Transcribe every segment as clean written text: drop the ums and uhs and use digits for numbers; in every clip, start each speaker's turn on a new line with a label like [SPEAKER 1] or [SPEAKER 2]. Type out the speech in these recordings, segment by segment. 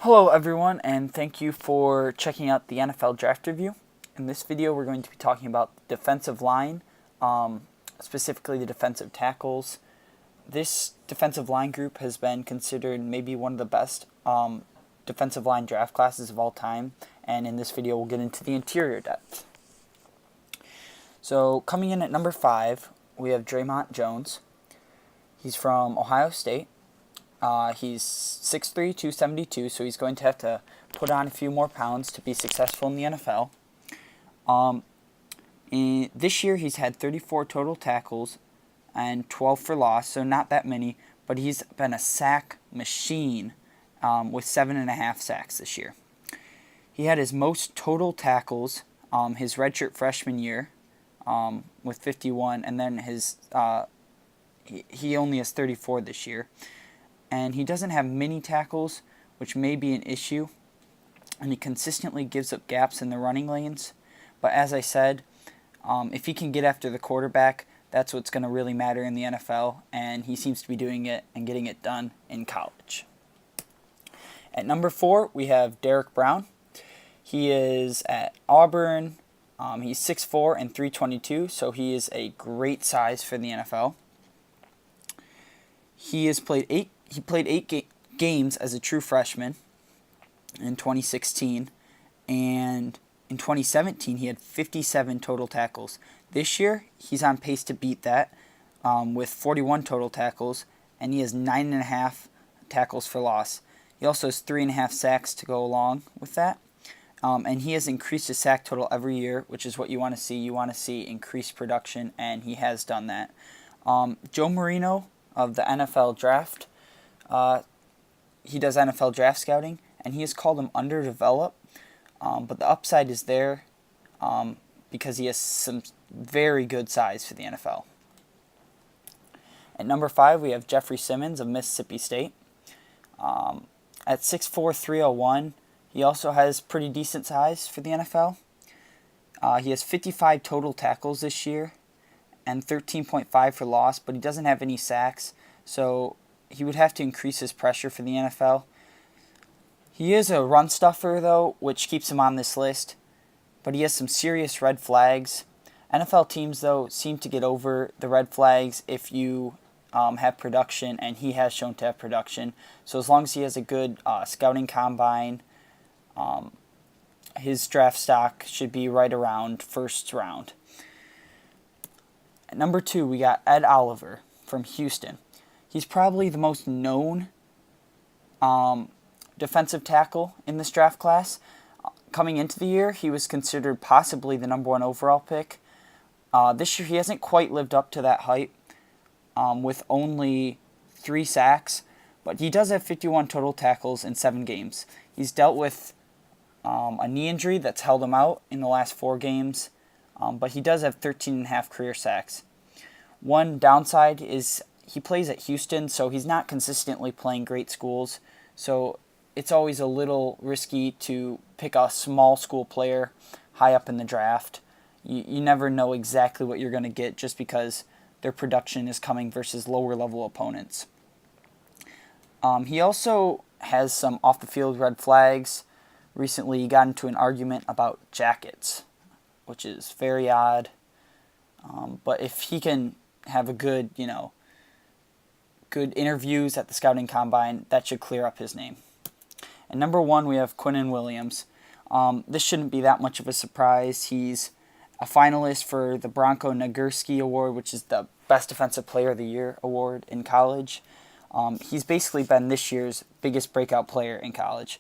[SPEAKER 1] Hello everyone, and thank you for checking out the NFL Draft Review. In this video we're going to be talking about the defensive line, specifically the defensive tackles. This defensive line group has been considered maybe one of the best defensive line draft classes of all time, and in this video we'll get into the interior depth. So coming in at number 5, we have Dre Mont Jones. He's from Ohio State. He's 6'3", 272, so he's going to have to put on a few more pounds to be successful in the NFL. This year he's had 34 total tackles and 12 for loss, so not that many, but he's been a sack machine with 7.5 sacks this year. He had his most total tackles his redshirt freshman year with 51, and then he only has 34 this year. And he doesn't have many tackles, which may be an issue, and he consistently gives up gaps in the running lanes. But as I said, if he can get after the quarterback, that's what's going to really matter in the NFL, and he seems to be doing it and getting it done in college. At number 4, we have Derrick Brown. He is at Auburn. He's 6'4" and 322, so he is a great size for the NFL. He played eight games as a true freshman in 2016, and in 2017 he had 57 total tackles. This year he's on pace to beat that with 41 total tackles, and he has 9.5 tackles for loss. He also has 3.5 sacks to go along with that, and he has increased his sack total every year, which is what you want to see. You want to see increased production, and he has done that. Joe Marino of the NFL Draft, he does NFL draft scouting, and he has called him underdeveloped, but the upside is there because he has some very good size for the NFL. At number 5, we have Jeffery Simmons of Mississippi State. At 6'4", 301, he also has pretty decent size for the NFL. He has 55 total tackles this year and 13.5 for loss, but he doesn't have any sacks, so he would have to increase his pressure for the NFL. He is a run stuffer, though, which keeps him on this list, but he has some serious red flags. NFL teams, though, seem to get over the red flags if you have production, and he has shown to have production. So as long as he has a good scouting combine, his draft stock should be right around first round. At number 2, we got Ed Oliver from Houston. He's probably the most known defensive tackle in this draft class. Coming into the year, he was considered possibly the number 1 overall pick. This year, he hasn't quite lived up to that hype with only 3 sacks, but he does have 51 total tackles in 7 games. He's dealt with a knee injury that's held him out in the last 4 games, but he does have 13.5 career sacks. One downside is he plays at Houston, so he's not consistently playing great schools, so it's always a little risky to pick a small school player high up in the draft. You never know exactly what you're going to get just because their production is coming versus lower level opponents. He also has some off-the-field red flags. Recently he got into an argument about jackets, which is very odd, but if he can have a good interviews at the scouting combine, that should clear up his name. And number 1, we have Quinnen Williams. This shouldn't be that much of a surprise. He's a finalist for the Bronco Nagurski Award, which is the Best Defensive Player of the Year award in college. He's basically been this year's biggest breakout player in college.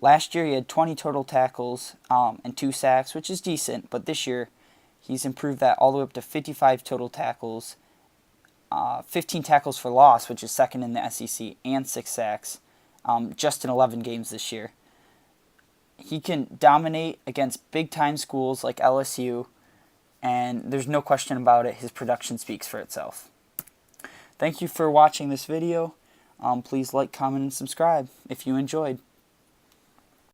[SPEAKER 1] Last year he had 20 total tackles and 2 sacks, which is decent, but this year he's improved that all the way up to 55 total tackles, 15 tackles for loss, which is second in the SEC, and 6 sacks just in 11 games this year. He can dominate against big-time schools like LSU, and there's no question about it. His production speaks for itself. Thank you for watching this video. Please like, comment, and subscribe if you enjoyed.